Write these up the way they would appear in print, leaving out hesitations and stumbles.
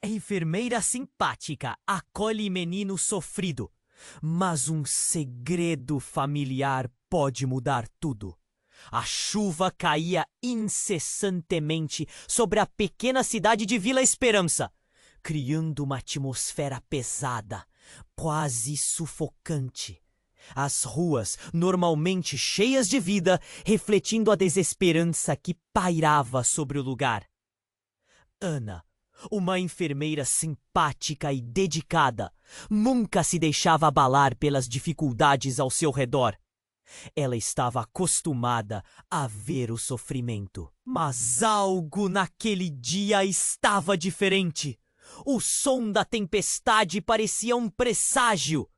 A enfermeira simpática acolhe menino sofrido, mas um segredo familiar pode mudar tudo. A chuva caía incessantemente sobre a pequena cidade de Vila Esperança, criando uma atmosfera pesada, quase sufocante. As ruas, normalmente cheias de vida, refletindo a desesperança que pairava sobre o lugar. Ana, uma enfermeira simpática e dedicada, nunca se deixava abalar pelas dificuldades ao seu redor. Ela estava acostumada a ver o sofrimento. Mas algo naquele dia estava diferente. O som da tempestade parecia um presságio.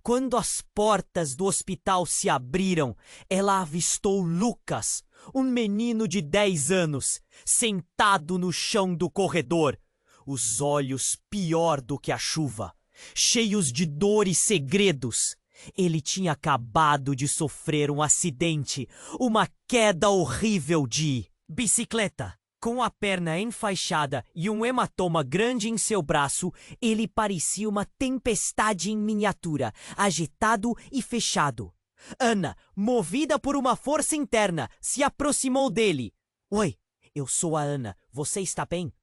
Quando as portas do hospital se abriram, ela avistou Lucas, um menino de 10 anos, sentado no chão do corredor, os olhos pior do que a chuva, cheios de dor e segredos. Ele tinha acabado de sofrer um acidente, uma queda horrível de bicicleta. Com a perna enfaixada e um hematoma grande em seu braço, ele parecia uma tempestade em miniatura, agitado e fechado. Ana, movida por uma força interna, se aproximou dele. Oi, eu sou a Ana. Você está bem?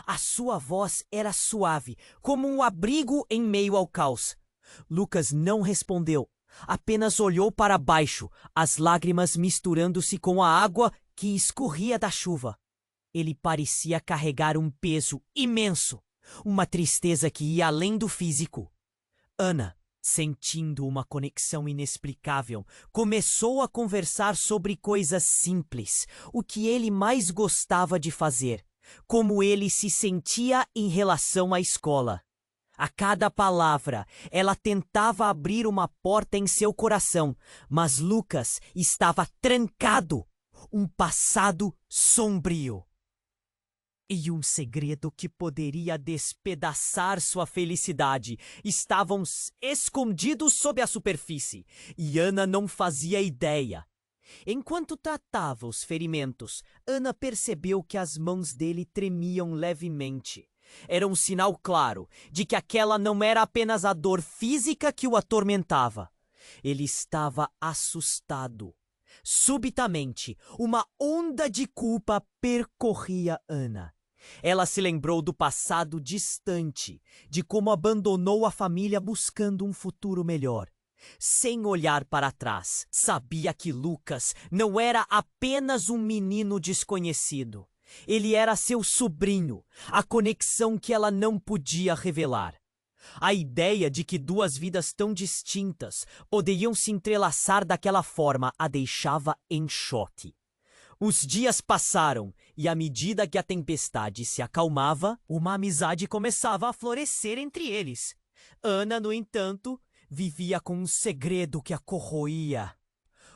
A sua voz era suave, como um abrigo em meio ao caos. Lucas não respondeu, apenas olhou para baixo, as lágrimas misturando-se com a água que escorria da chuva. Ele parecia carregar um peso imenso, uma tristeza que ia além do físico. Ana, sentindo uma conexão inexplicável, começou a conversar sobre coisas simples, o que ele mais gostava de fazer, como ele se sentia em relação à escola. A cada palavra, ela tentava abrir uma porta em seu coração, mas Lucas estava trancado, um passado sombrio. E um segredo que poderia despedaçar sua felicidade estavam escondidos sob a superfície, e Ana não fazia ideia. Enquanto tratava os ferimentos, Ana percebeu que as mãos dele tremiam levemente. Era um sinal claro de que aquela não era apenas a dor física que o atormentava. Ele estava assustado. Subitamente, uma onda de culpa percorria Ana. Ela se lembrou do passado distante, de como abandonou a família buscando um futuro melhor. Sem olhar para trás, sabia que Lucas não era apenas um menino desconhecido. Ele era seu sobrinho, a conexão que ela não podia revelar. A ideia de que duas vidas tão distintas poderiam se entrelaçar daquela forma a deixava em choque. Os dias passaram e, à medida que a tempestade se acalmava, uma amizade começava a florescer entre eles. Ana, no entanto, vivia com um segredo que a corroía.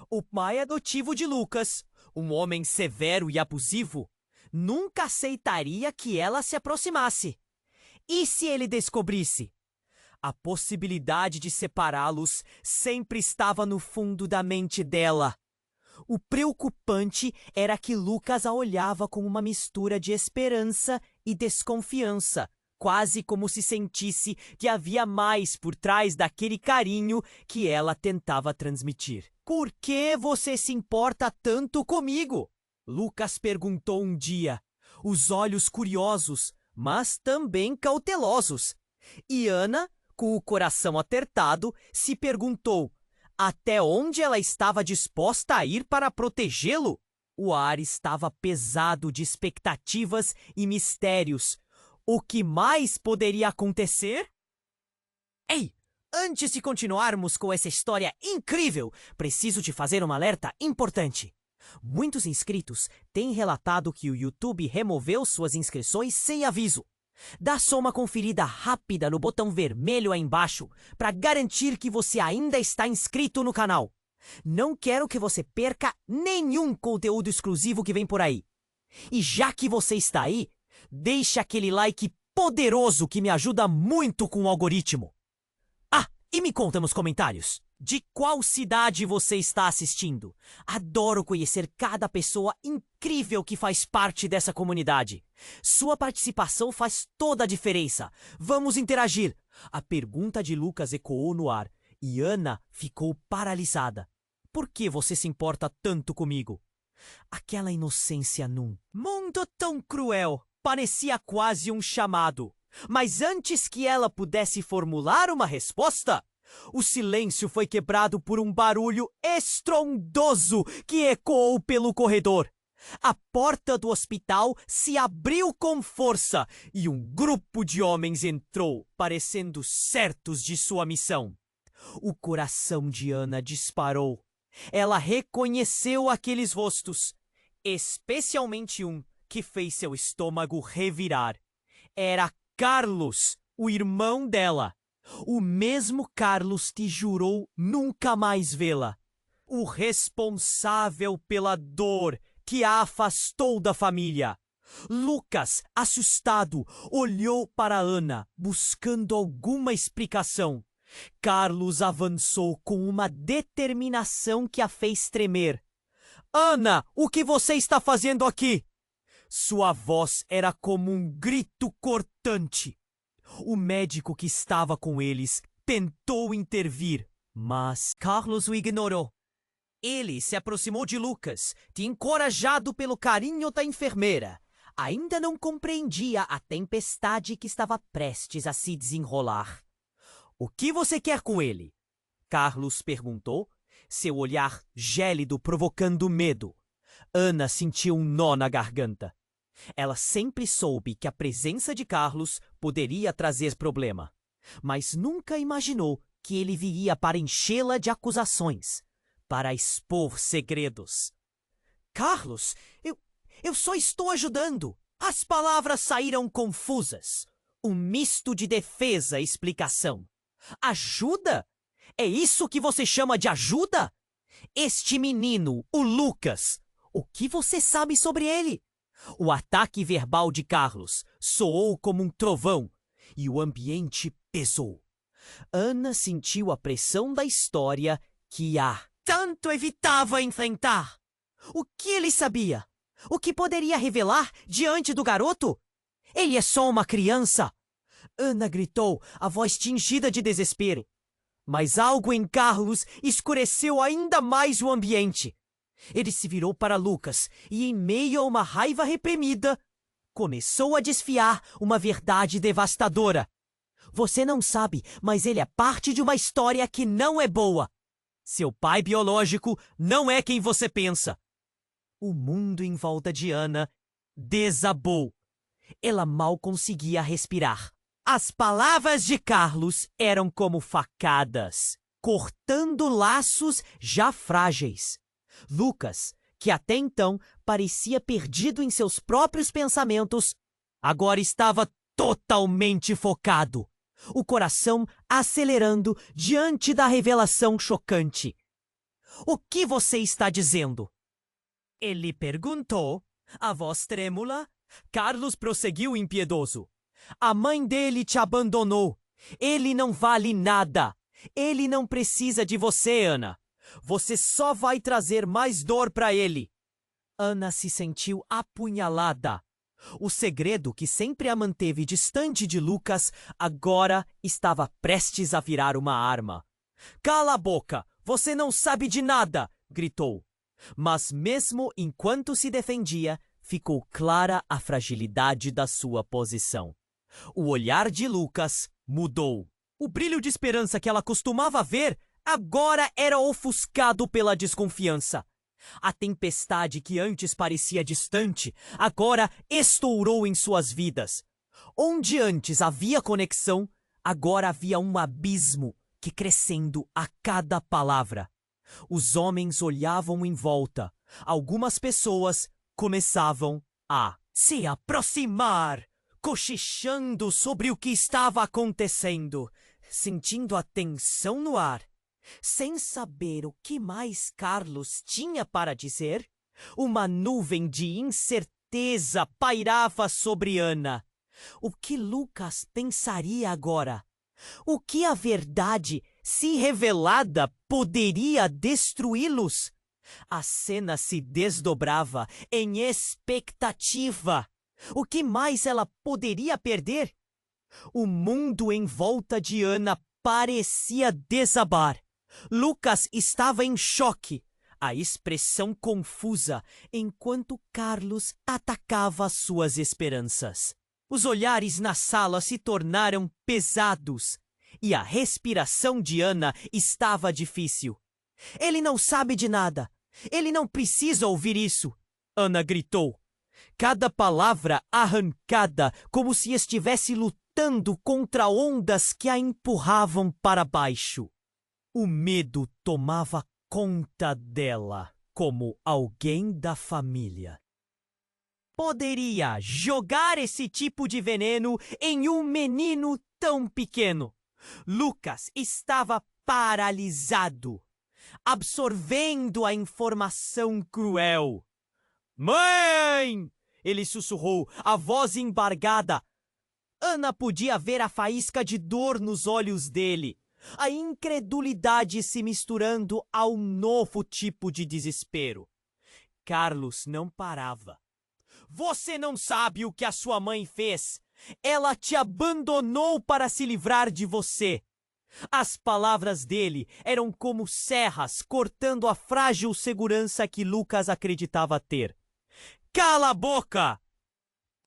O pai adotivo de Lucas, um homem severo e abusivo, nunca aceitaria que ela se aproximasse. E se ele descobrisse? A possibilidade de separá-los sempre estava no fundo da mente dela. O preocupante era que Lucas a olhava com uma mistura de esperança e desconfiança, quase como se sentisse que havia mais por trás daquele carinho que ela tentava transmitir. Por que você se importa tanto comigo? Lucas perguntou um dia, os olhos curiosos, mas também cautelosos. E Ana, com o coração apertado, se perguntou até onde ela estava disposta a ir para protegê-lo. O ar estava pesado de expectativas e mistérios. O que mais poderia acontecer? Ei, antes de continuarmos com essa história incrível, preciso te fazer um alerta importante. Muitos inscritos têm relatado que o YouTube removeu suas inscrições sem aviso. Dá só uma conferida rápida no botão vermelho aí embaixo para garantir que você ainda está inscrito no canal. Não quero que você perca nenhum conteúdo exclusivo que vem por aí. E já que você está aí, deixe aquele like poderoso que me ajuda muito com o algoritmo. Ah, e me conta nos comentários. De qual cidade você está assistindo? Adoro conhecer cada pessoa incrível que faz parte dessa comunidade. Sua participação faz toda a diferença. Vamos interagir. A pergunta de Lucas ecoou no ar e Ana ficou paralisada. Por que você se importa tanto comigo? Aquela inocência num mundo tão cruel parecia quase um chamado. Mas antes que ela pudesse formular uma resposta, o silêncio foi quebrado por um barulho estrondoso que ecoou pelo corredor. A porta do hospital se abriu com força e um grupo de homens entrou, parecendo certos de sua missão. O coração de Ana disparou. Ela reconheceu aqueles rostos, especialmente um que fez seu estômago revirar. Era Carlos, o irmão dela. O mesmo Carlos que jurou nunca mais vê-la. O responsável pela dor que a afastou da família. Lucas, assustado, olhou para Ana, buscando alguma explicação. Carlos avançou com uma determinação que a fez tremer. Ana, o que você está fazendo aqui? Sua voz era como um grito cortante. O médico que estava com eles tentou intervir, mas Carlos o ignorou. Ele se aproximou de Lucas, encorajado pelo carinho da enfermeira. Ainda não compreendia a tempestade que estava prestes a se desenrolar. O que você quer com ele? Carlos perguntou, seu olhar gélido provocando medo. Ana sentiu um nó na garganta. Ela sempre soube que a presença de Carlos poderia trazer problema, mas nunca imaginou que ele viria para enchê-la de acusações, para expor segredos. Carlos, eu só estou ajudando. As palavras saíram confusas. Um misto de defesa e explicação. Ajuda? É isso que você chama de ajuda? Este menino, o Lucas, o que você sabe sobre ele? O ataque verbal de Carlos soou como um trovão e o ambiente pesou. Ana sentiu a pressão da história que a tanto evitava enfrentar. O que ele sabia? O que poderia revelar diante do garoto? Ele é só uma criança. Ana gritou, a voz tingida de desespero. Mas algo em Carlos escureceu ainda mais o ambiente. Ele se virou para Lucas e, em meio a uma raiva reprimida, começou a desfiar uma verdade devastadora. Você não sabe, mas ele é parte de uma história que não é boa. Seu pai biológico não é quem você pensa. O mundo em volta de Ana desabou. Ela mal conseguia respirar. As palavras de Carlos eram como facadas, cortando laços já frágeis. Lucas, que até então parecia perdido em seus próprios pensamentos, agora estava totalmente focado, o coração acelerando diante da revelação chocante. O que você está dizendo? Ele perguntou, a voz trêmula. Carlos prosseguiu impiedoso. A mãe dele te abandonou. Ele não vale nada. Ele não precisa de você, Ana. Você só vai trazer mais dor para ele. Ana se sentiu apunhalada. O segredo que sempre a manteve distante de Lucas agora estava prestes a virar uma arma. Cala a boca! Você não sabe de nada! Gritou. Mas mesmo enquanto se defendia, ficou clara a fragilidade da sua posição. O olhar de Lucas mudou. O brilho de esperança que ela costumava ver agora era ofuscado pela desconfiança. A tempestade que antes parecia distante, agora estourou em suas vidas. Onde antes havia conexão, agora havia um abismo que crescendo a cada palavra. Os homens olhavam em volta. Algumas pessoas começavam a se aproximar, cochichando sobre o que estava acontecendo, sentindo a tensão no ar. Sem saber o que mais Carlos tinha para dizer, uma nuvem de incerteza pairava sobre Ana. O que Lucas pensaria agora? O que a verdade se revelada, poderia destruí-los. A cena se desdobrava em expectativa. O que mais ela poderia perder? O mundo em volta de Ana parecia desabar. Lucas estava em choque, a expressão confusa, enquanto Carlos atacava suas esperanças. Os olhares na sala se tornaram pesados e a respiração de Ana estava difícil. Ele não sabe de nada. Ele não precisa ouvir isso, Ana gritou. Cada palavra arrancada como se estivesse lutando contra ondas que a empurravam para baixo. O medo tomava conta dela como alguém da família. Poderia jogar esse tipo de veneno em um menino tão pequeno. Lucas estava paralisado, absorvendo a informação cruel. Mãe! Ele sussurrou, a voz embargada. Ana podia ver a faísca de dor nos olhos dele, a incredulidade se misturando a um novo tipo de desespero. Carlos não parava. Você não sabe o que a sua mãe fez. Ela te abandonou para se livrar de você. As palavras dele eram como serras cortando a frágil segurança que Lucas acreditava ter. Cala a boca!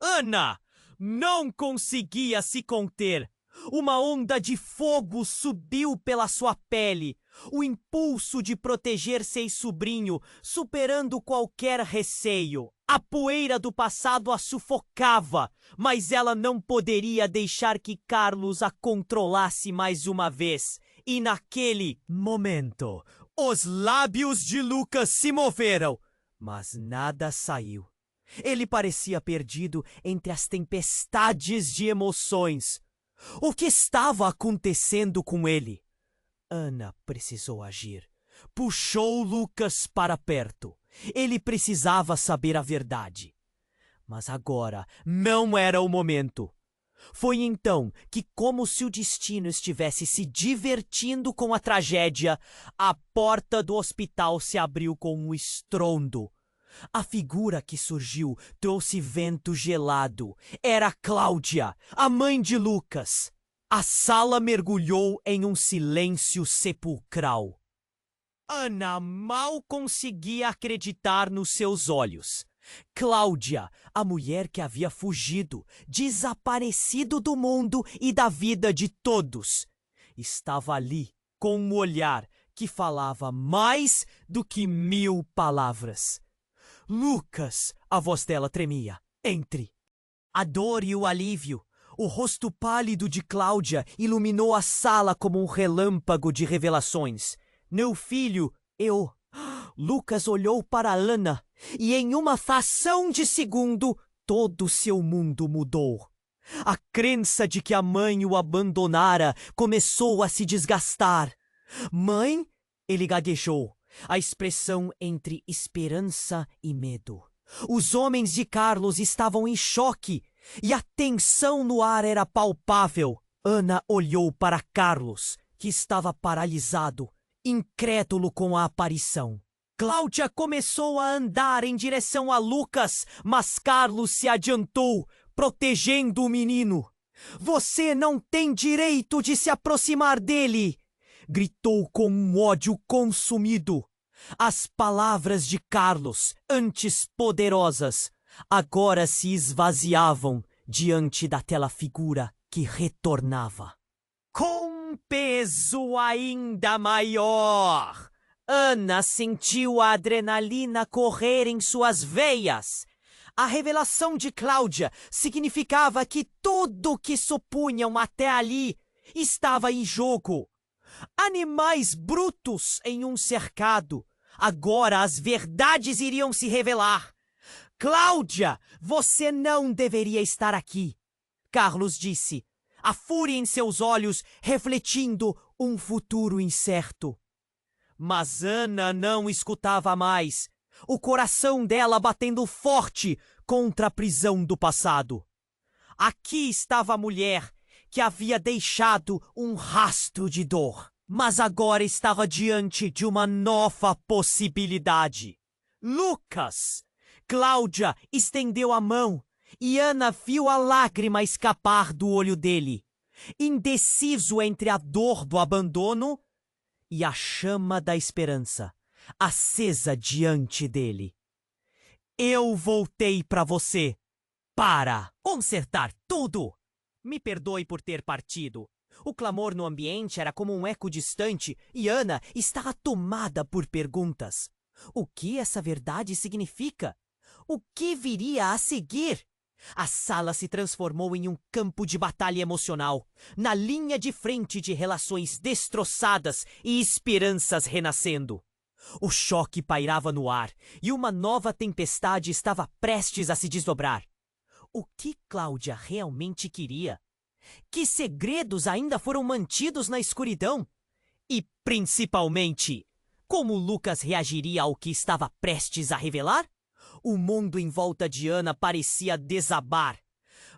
Ana não conseguia se conter. Uma onda de fogo subiu pela sua pele. O impulso de proteger seu sobrinho, superando qualquer receio. A poeira do passado a sufocava, mas ela não poderia deixar que Carlos a controlasse mais uma vez. E naquele momento, os lábios de Lucas se moveram, mas nada saiu. Ele parecia perdido entre as tempestades de emoções. O que estava acontecendo com ele? Ana precisou agir. Puxou Lucas para perto. Ele precisava saber a verdade. Mas agora não era o momento. Foi então que, como se o destino estivesse se divertindo com a tragédia, a porta do hospital se abriu com um estrondo. A figura que surgiu trouxe vento gelado. Era Cláudia, a mãe de Lucas. A sala mergulhou em um silêncio sepulcral. Ana mal conseguia acreditar nos seus olhos. Cláudia, a mulher que havia fugido, desaparecido do mundo e da vida de todos, estava ali com um olhar que falava mais do que 1000 palavras. Lucas, a voz dela tremia. Entre. A dor e o alívio. O rosto pálido de Cláudia iluminou a sala como um relâmpago de revelações. Meu filho, eu... Lucas olhou para Ana e em uma fração de segundo todo seu mundo mudou. A crença de que a mãe o abandonara começou a se desgastar. Mãe? Ele gaguejou, a expressão entre esperança e medo. Os homens de Carlos estavam em choque e a tensão no ar era palpável. Ana olhou para Carlos, que estava paralisado, incrédulo com a aparição. Cláudia começou a andar em direção a Lucas, mas Carlos se adiantou, protegendo o menino. Você não tem direito de se aproximar dele! Gritou com um ódio consumido. As palavras de Carlos, antes poderosas, agora se esvaziavam diante daquela figura que retornava. Com peso ainda maior, Ana sentiu a adrenalina correr em suas veias. A revelação de Cláudia significava que tudo que supunham até ali estava em jogo. Animais brutos em um cercado. Agora as verdades iriam se revelar. Cláudia, você não deveria estar aqui, Carlos disse, a fúria em seus olhos refletindo um futuro incerto. Mas Ana não escutava mais, o coração dela batendo forte contra a prisão do passado. Aqui estava a mulher que havia deixado um rastro de dor. Mas agora estava diante de uma nova possibilidade. Lucas! Cláudia estendeu a mão e Ana viu a lágrima escapar do olho dele, indeciso entre a dor do abandono e a chama da esperança, acesa diante dele. Eu voltei para você para consertar tudo. Me perdoe por ter partido. O clamor no ambiente era como um eco distante e Ana estava tomada por perguntas. O que essa verdade significa? O que viria a seguir? A sala se transformou em um campo de batalha emocional, na linha de frente de relações destroçadas e esperanças renascendo. O choque pairava no ar e uma nova tempestade estava prestes a se desdobrar. O que Cláudia realmente queria? Que segredos ainda foram mantidos na escuridão? E, principalmente, como Lucas reagiria ao que estava prestes a revelar? O mundo em volta de Ana parecia desabar.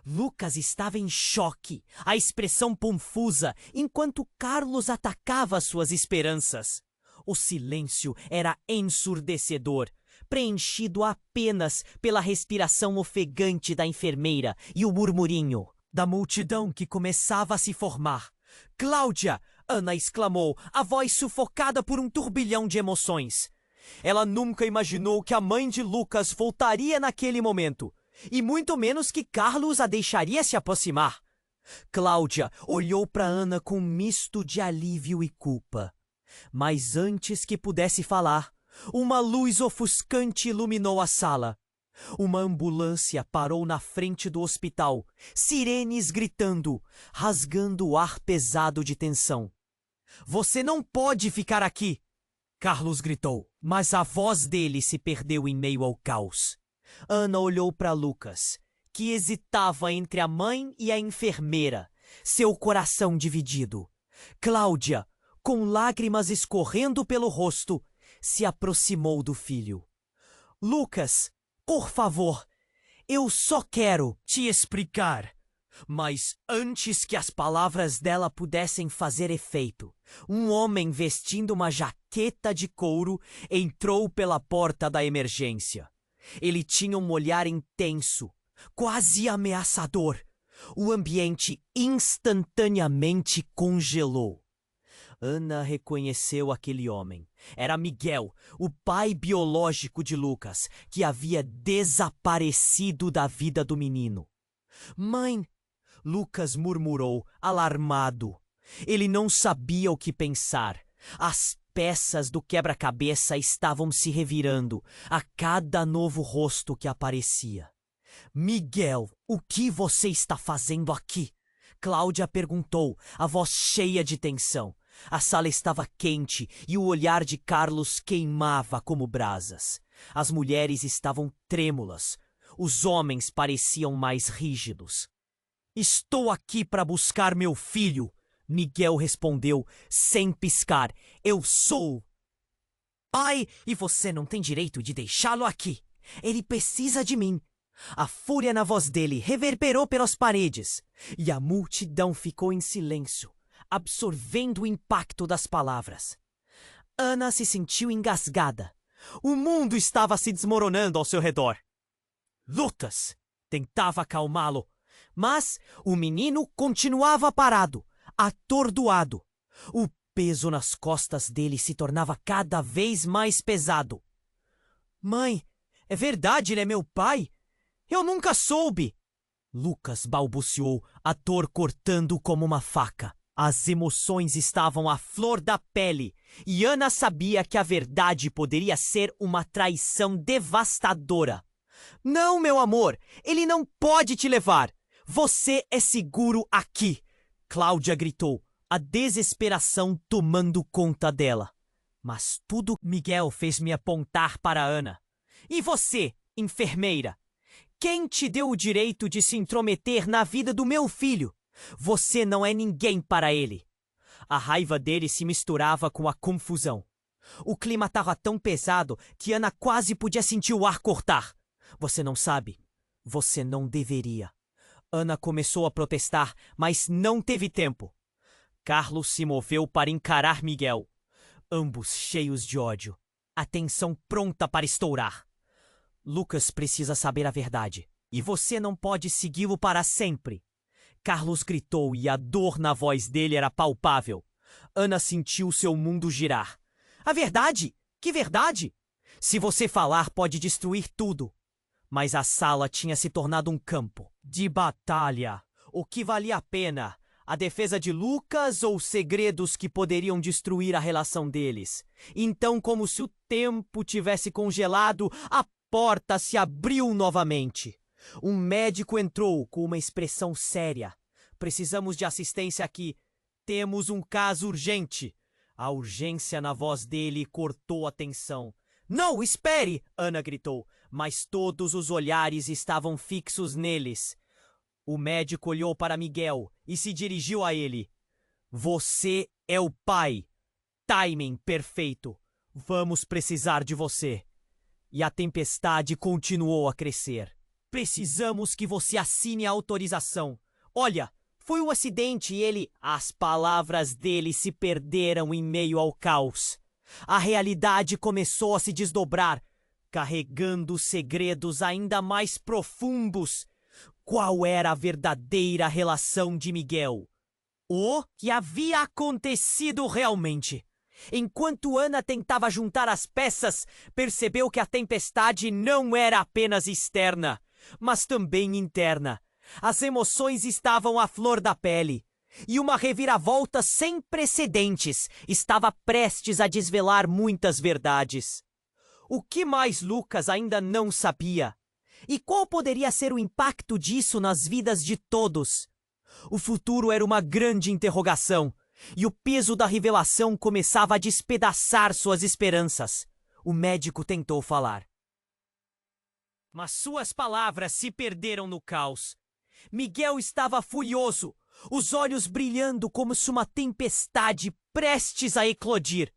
Lucas estava em choque, a expressão confusa, enquanto Carlos atacava suas esperanças. O silêncio era ensurdecedor, preenchido apenas pela respiração ofegante da enfermeira e o murmurinho da multidão que começava a se formar. Cláudia! Ana exclamou, a voz sufocada por um turbilhão de emoções. Ela nunca imaginou que a mãe de Lucas voltaria naquele momento, e muito menos que Carlos a deixaria se aproximar. Cláudia olhou para Ana com um misto de alívio e culpa. Mas antes que pudesse falar, uma luz ofuscante iluminou a sala. Uma ambulância parou na frente do hospital, sirenes gritando, rasgando o ar pesado de tensão. Você não pode ficar aqui! Carlos gritou, mas a voz dele se perdeu em meio ao caos. Ana olhou para Lucas, que hesitava entre a mãe e a enfermeira, seu coração dividido. Cláudia, com lágrimas escorrendo pelo rosto, se aproximou do filho. Lucas, por favor, eu só quero te explicar. Mas antes que as palavras dela pudessem fazer efeito, um homem vestindo uma jaqueta de couro entrou pela porta da emergência. Ele tinha um olhar intenso, quase ameaçador. O ambiente instantaneamente congelou. Ana reconheceu aquele homem. Era Miguel, o pai biológico de Lucas, que havia desaparecido da vida do menino. Mãe! Lucas murmurou, alarmado. Ele não sabia o que pensar. As peças do quebra-cabeça estavam se revirando a cada novo rosto que aparecia. Miguel, o que você está fazendo aqui? Cláudia perguntou, a voz cheia de tensão. A sala estava quente e o olhar de Carlos queimava como brasas. As mulheres estavam trêmulas. Os homens pareciam mais rígidos. Estou aqui para buscar meu filho, Miguel respondeu, sem piscar. Eu sou pai e você não tem direito de deixá-lo aqui. Ele precisa de mim. A fúria na voz dele reverberou pelas paredes e a multidão ficou em silêncio, absorvendo o impacto das palavras. Ana se sentiu engasgada. O mundo estava se desmoronando ao seu redor. Lucas tentava acalmá-lo, mas o menino continuava parado, atordoado. O peso nas costas dele se tornava cada vez mais pesado. Mãe, é verdade, ele é meu pai? Eu nunca soube! Lucas balbuciou, a dor cortando como uma faca. As emoções estavam à flor da pele e Ana sabia que a verdade poderia ser uma traição devastadora. Não, meu amor, ele não pode te levar. Você é seguro aqui, Cláudia gritou, a desesperação tomando conta dela. Mas tudo Miguel fez me apontar para Ana. E você, enfermeira? Quem te deu o direito de se intrometer na vida do meu filho? Você não é ninguém para ele. A raiva dele se misturava com a confusão. O clima estava tão pesado que Ana quase podia sentir o ar cortar. Você não sabe. Você não deveria. Ana começou a protestar, mas não teve tempo. Carlos se moveu para encarar Miguel, ambos cheios de ódio, a tensão pronta para estourar. Lucas precisa saber a verdade, e você não pode segui-lo para sempre. Carlos gritou e a dor na voz dele era palpável. Ana sentiu seu mundo girar. A verdade? Que verdade? Se você falar, pode destruir tudo. Mas a sala tinha se tornado um campo de batalha. O que valia a pena? A defesa de Lucas ou segredos que poderiam destruir a relação deles? Então, como se o tempo tivesse congelado, a porta se abriu novamente. Um médico entrou com uma expressão séria. Precisamos de assistência aqui. Temos um caso urgente. A urgência na voz dele cortou a tensão. Não, espere! Ana gritou, mas todos os olhares estavam fixos neles. O médico olhou para Miguel e se dirigiu a ele. Você é o pai. Timing perfeito. Vamos precisar de você. E a tempestade continuou a crescer. Precisamos que você assine a autorização. Olha, foi um acidente e ele... As palavras dele se perderam em meio ao caos. A realidade começou a se desdobrar, carregando segredos ainda mais profundos. Qual era a verdadeira relação de Miguel? O que havia acontecido realmente? Enquanto Ana tentava juntar as peças, percebeu que a tempestade não era apenas externa, mas também interna. As emoções estavam à flor da pele. E uma reviravolta sem precedentes estava prestes a desvelar muitas verdades. O que mais Lucas ainda não sabia? E qual poderia ser o impacto disso nas vidas de todos? O futuro era uma grande interrogação, e o peso da revelação começava a despedaçar suas esperanças. O médico tentou falar. Mas suas palavras se perderam no caos. Miguel estava furioso, os olhos brilhando como se uma tempestade prestes a eclodir.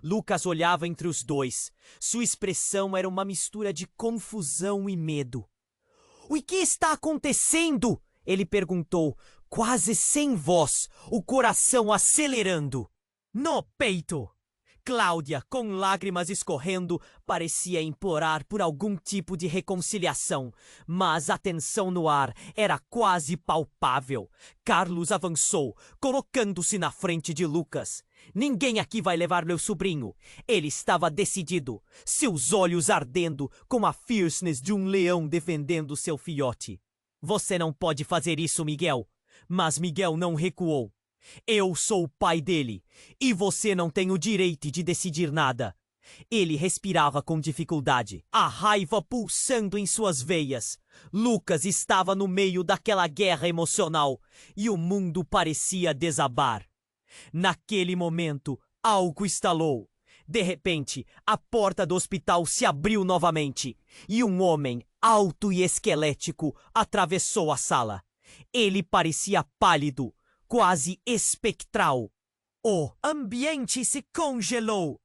Lucas olhava entre os dois. Sua expressão era uma mistura de confusão e medo. O que está acontecendo? Ele perguntou, quase sem voz, o coração acelerando. No peito! Cláudia, com lágrimas escorrendo, parecia implorar por algum tipo de reconciliação, mas a tensão no ar era quase palpável. Carlos avançou, colocando-se na frente de Lucas. Ninguém aqui vai levar meu sobrinho. Ele estava decidido, seus olhos ardendo com a fierceness de um leão defendendo seu filhote. Você não pode fazer isso, Miguel. Mas Miguel não recuou. Eu sou o pai dele, e você não tem o direito de decidir nada. Ele respirava com dificuldade, a raiva pulsando em suas veias. Lucas estava no meio daquela guerra emocional, e o mundo parecia desabar. Naquele momento, algo estalou. De repente, a porta do hospital se abriu novamente, e um homem, alto e esquelético, atravessou a sala. Ele parecia pálido, quase espectral. O ambiente se congelou.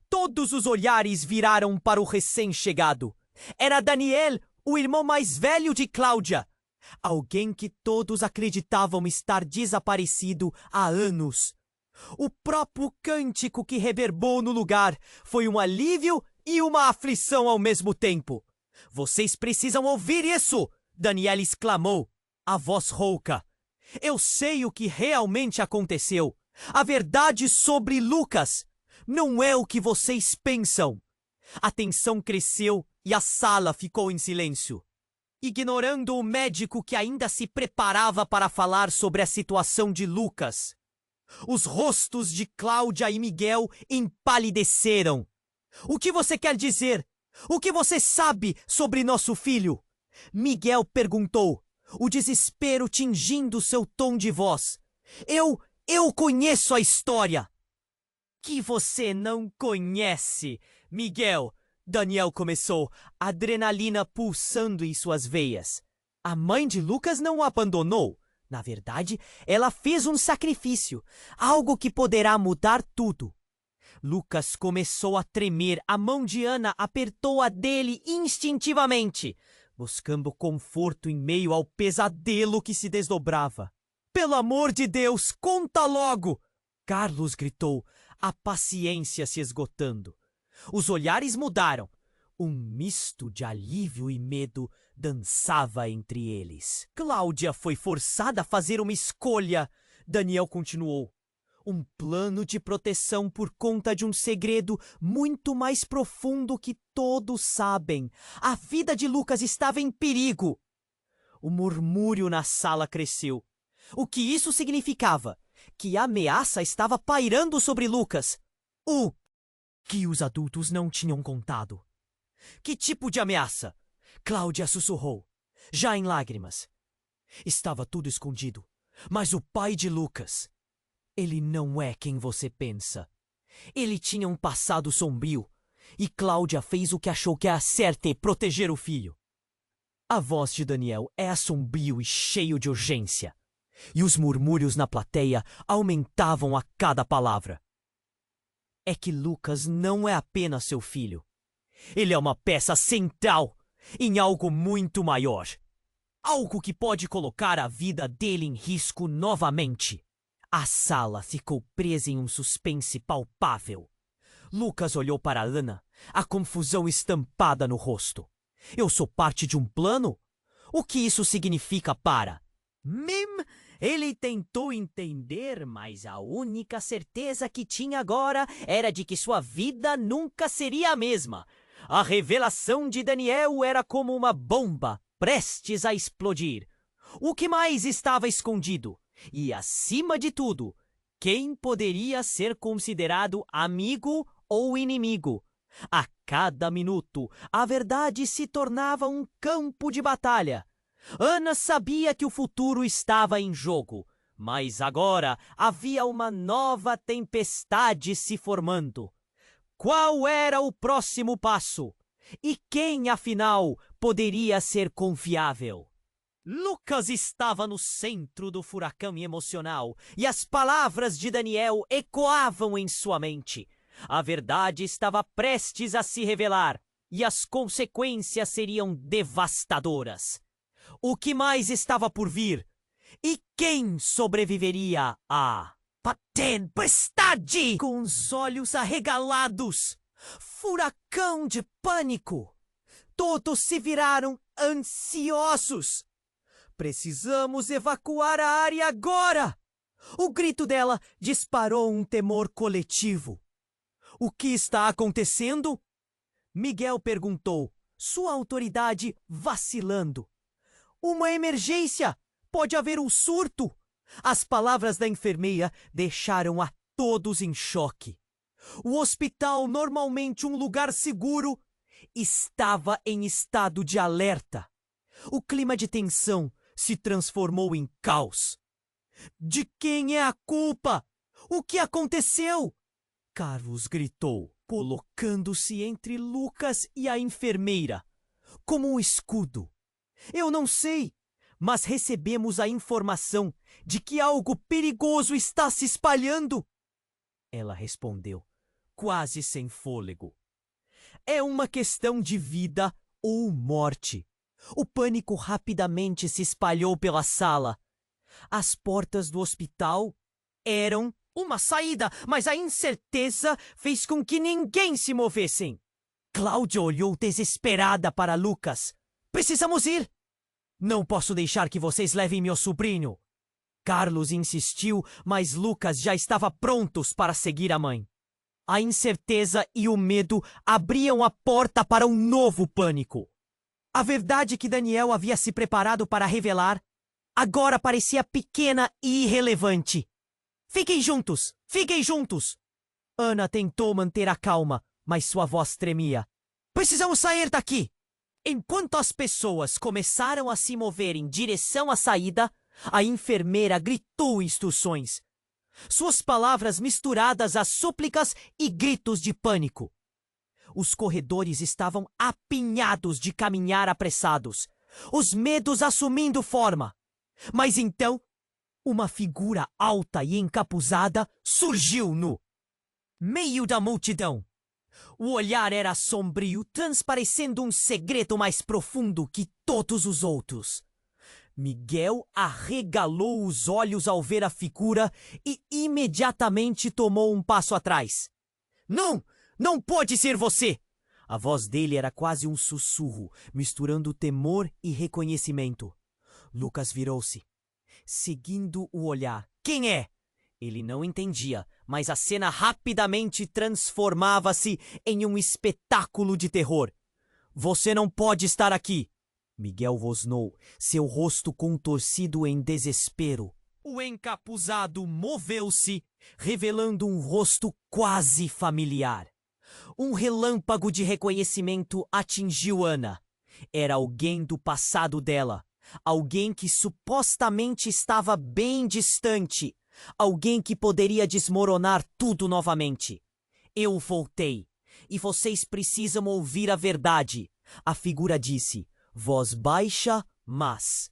Todos os olhares viraram para o recém-chegado. Era Daniel, o irmão mais velho de Cláudia. Alguém que todos acreditavam estar desaparecido há anos. O próprio cântico que reverberou no lugar foi um alívio e uma aflição ao mesmo tempo. Vocês precisam ouvir isso! Daniel exclamou, a voz rouca. Eu sei o que realmente aconteceu. A verdade sobre Lucas não é o que vocês pensam. A tensão cresceu e a sala ficou em silêncio. Ignorando o médico que ainda se preparava para falar sobre a situação de Lucas. Os rostos de Cláudia e Miguel empalideceram. O que você quer dizer? O que você sabe sobre nosso filho? Miguel perguntou, o desespero tingindo seu tom de voz. Eu conheço a história. Que você não conhece, Miguel. Daniel começou, adrenalina pulsando em suas veias. A mãe de Lucas não o abandonou. Na verdade, ela fez um sacrifício, algo que poderá mudar tudo. Lucas começou a tremer, a mão de Ana apertou a dele instintivamente, buscando conforto em meio ao pesadelo que se desdobrava. Pelo amor de Deus, conta logo! Carlos gritou, a paciência se esgotando. Os olhares mudaram. Um misto de alívio e medo dançava entre eles. Cláudia foi forçada a fazer uma escolha, Daniel continuou. Um plano de proteção por conta de um segredo muito mais profundo que todos sabem. A vida de Lucas estava em perigo. O murmúrio na sala cresceu. O que isso significava? Que a ameaça estava pairando sobre Lucas. O que os adultos não tinham contado. Que tipo de ameaça? Cláudia sussurrou, já em lágrimas. Estava tudo escondido, mas o pai de Lucas, ele não é quem você pensa. Ele tinha um passado sombrio, e Cláudia fez o que achou que era certo e proteger o filho. A voz de Daniel era sombrio e cheio de urgência, e os murmúrios na plateia aumentavam a cada palavra. É que Lucas não é apenas seu filho. Ele é uma peça central em algo muito maior. Algo que pode colocar a vida dele em risco novamente. A sala ficou presa em um suspense palpável. Lucas olhou para Ana, a confusão estampada no rosto. Eu sou parte de um plano? O que isso significa para... Ele tentou entender, mas a única certeza que tinha agora era de que sua vida nunca seria a mesma. A revelação de Daniel era como uma bomba, prestes a explodir. O que mais estava escondido? E, acima de tudo, quem poderia ser considerado amigo ou inimigo? A cada minuto, a verdade se tornava um campo de batalha. Ana sabia que o futuro estava em jogo, mas agora havia uma nova tempestade se formando. Qual era o próximo passo? E quem, afinal, poderia ser confiável? Lucas estava no centro do furacão emocional e as palavras de Daniel ecoavam em sua mente. A verdade estava prestes a se revelar e as consequências seriam devastadoras. O que mais estava por vir? E quem sobreviveria à tempestade? Com os olhos arregalados, furacão de pânico. Todos se viraram ansiosos. Precisamos evacuar a área agora! O grito dela disparou um temor coletivo. O que está acontecendo? Miguel perguntou, sua autoridade vacilando. Uma emergência! Pode haver um surto! As palavras da enfermeira deixaram a todos em choque. O hospital, normalmente um lugar seguro, estava em estado de alerta. O clima de tensão se transformou em caos. De quem é a culpa? O que aconteceu? Carlos gritou, colocando-se entre Lucas e a enfermeira, como um escudo. Eu não sei, mas recebemos a informação de que algo perigoso está se espalhando. Ela respondeu, quase sem fôlego. É uma questão de vida ou morte. O pânico rapidamente se espalhou pela sala. As portas do hospital eram uma saída, mas a incerteza fez com que ninguém se movessem. Cláudia olhou desesperada para Lucas. Precisamos ir! Não posso deixar que vocês levem meu sobrinho. Carlos insistiu, mas Lucas já estava prontos para seguir a mãe. A incerteza e o medo abriam a porta para um novo pânico. A verdade que Daniel havia se preparado para revelar agora parecia pequena e irrelevante. Fiquem juntos! Fiquem juntos! Ana tentou manter a calma, mas sua voz tremia. Precisamos sair daqui! Enquanto as pessoas começaram a se mover em direção à saída, a enfermeira gritou instruções. Suas palavras misturadas a súplicas e gritos de pânico. Os corredores estavam apinhados de caminhar apressados, os medos assumindo forma. Mas então, uma figura alta e encapuzada surgiu no meio da multidão. O olhar era sombrio, transparecendo um segredo mais profundo que todos os outros. Miguel arregalou os olhos ao ver a figura e imediatamente tomou um passo atrás. Não! Não pode ser você! A voz dele era quase um sussurro, misturando temor e reconhecimento. Lucas virou-se, seguindo o olhar. Quem é? Ele não entendia, mas a cena rapidamente transformava-se em um espetáculo de terror. Você não pode estar aqui! Miguel rosnou, seu rosto contorcido em desespero. O encapuzado moveu-se, revelando um rosto quase familiar. Um relâmpago de reconhecimento atingiu Ana. Era alguém do passado dela. Alguém que supostamente estava bem distante. Alguém que poderia desmoronar tudo novamente. Eu voltei. E vocês precisam ouvir a verdade. A figura disse, voz baixa, mas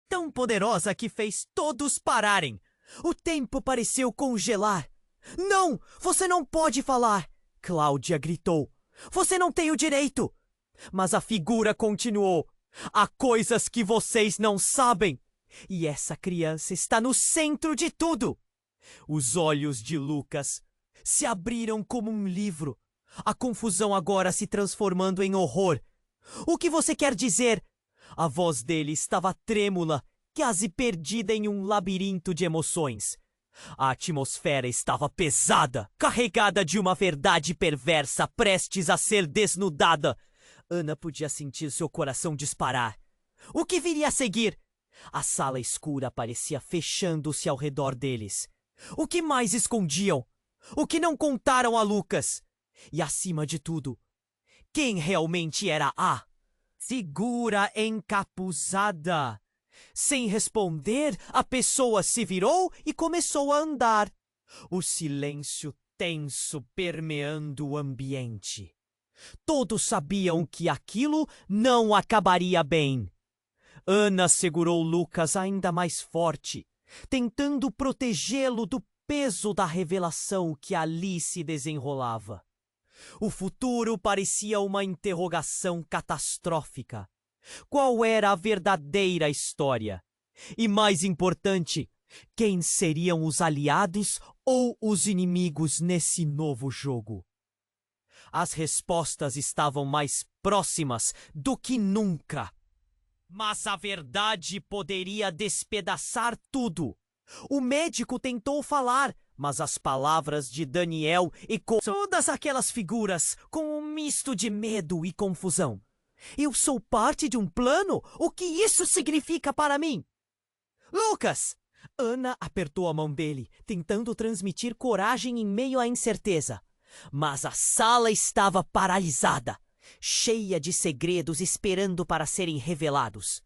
tão poderosa que fez todos pararem. O tempo pareceu congelar. Não! Você não pode falar! Cláudia gritou. Você não tem o direito! Mas a figura continuou. Há coisas que vocês não sabem. E essa criança está no centro de tudo. Os olhos de Lucas se abriram como um livro. A confusão agora se transformando em horror. O que você quer dizer? A voz dele estava trêmula, quase perdida em um labirinto de emoções. A atmosfera estava pesada, carregada de uma verdade perversa prestes a ser desnudada. Ana podia sentir seu coração disparar. O que viria a seguir? A sala escura parecia fechando-se ao redor deles. O que mais escondiam? O que não contaram a Lucas? E acima de tudo, quem realmente era a figura encapuzada? Sem responder, a pessoa se virou e começou a andar. O silêncio tenso permeando o ambiente. Todos sabiam que aquilo não acabaria bem. Ana segurou Lucas ainda mais forte, tentando protegê-lo do peso da revelação que ali se desenrolava. O futuro parecia uma interrogação catastrófica. Qual era a verdadeira história? E mais importante, quem seriam os aliados ou os inimigos nesse novo jogo? As respostas estavam mais próximas do que nunca. Mas a verdade poderia despedaçar tudo. O médico tentou falar, mas as palavras de Daniel ecoaram todas aquelas figuras com um misto de medo e confusão. Eu sou parte de um plano? O que isso significa para mim? Lucas! Ana apertou a mão dele, tentando transmitir coragem em meio à incerteza. Mas a sala estava paralisada, cheia de segredos esperando para serem revelados.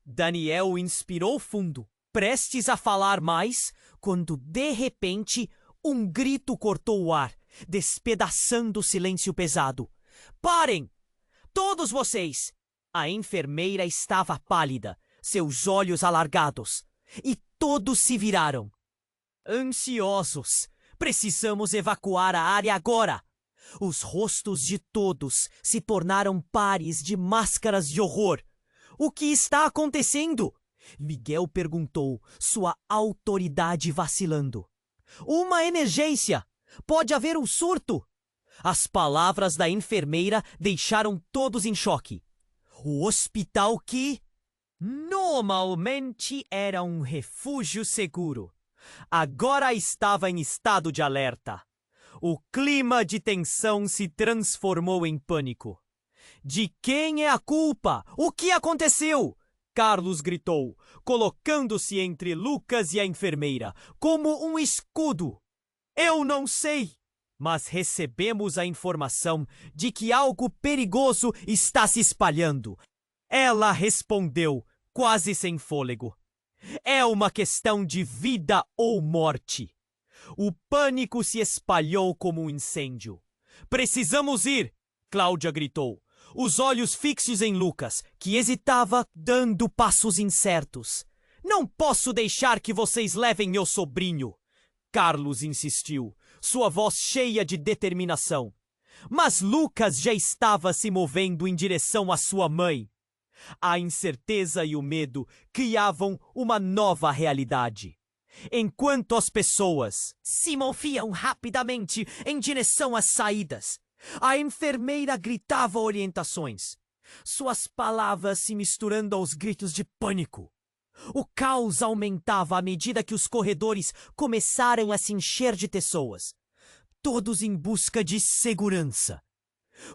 Daniel inspirou fundo, prestes a falar mais, quando de repente um grito cortou o ar, despedaçando o silêncio pesado. Parem! Todos vocês! A enfermeira estava pálida, seus olhos alargados, e todos se viraram. Ansiosos, precisamos evacuar a área agora! Os rostos de todos se tornaram pares de máscaras de horror. O que está acontecendo? Miguel perguntou, sua autoridade vacilando. Uma emergência! Pode haver um surto! As palavras da enfermeira deixaram todos em choque. O hospital que normalmente era um refúgio seguro, agora estava em estado de alerta. O clima de tensão se transformou em pânico. De quem é a culpa? O que aconteceu? Carlos gritou, colocando-se entre Lucas e a enfermeira, como um escudo. Eu não sei, mas recebemos a informação de que algo perigoso está se espalhando. Ela respondeu, quase sem fôlego. É uma questão de vida ou morte. O pânico se espalhou como um incêndio. Precisamos ir, Cláudia gritou, os olhos fixos em Lucas, que hesitava, dando passos incertos. Não posso deixar que vocês levem meu sobrinho. Carlos insistiu, sua voz cheia de determinação. Mas Lucas já estava se movendo em direção à sua mãe. A incerteza e o medo criavam uma nova realidade. Enquanto as pessoas se moviam rapidamente em direção às saídas, a enfermeira gritava orientações, suas palavras se misturando aos gritos de pânico. O caos aumentava à medida que os corredores começaram a se encher de pessoas, todos em busca de segurança.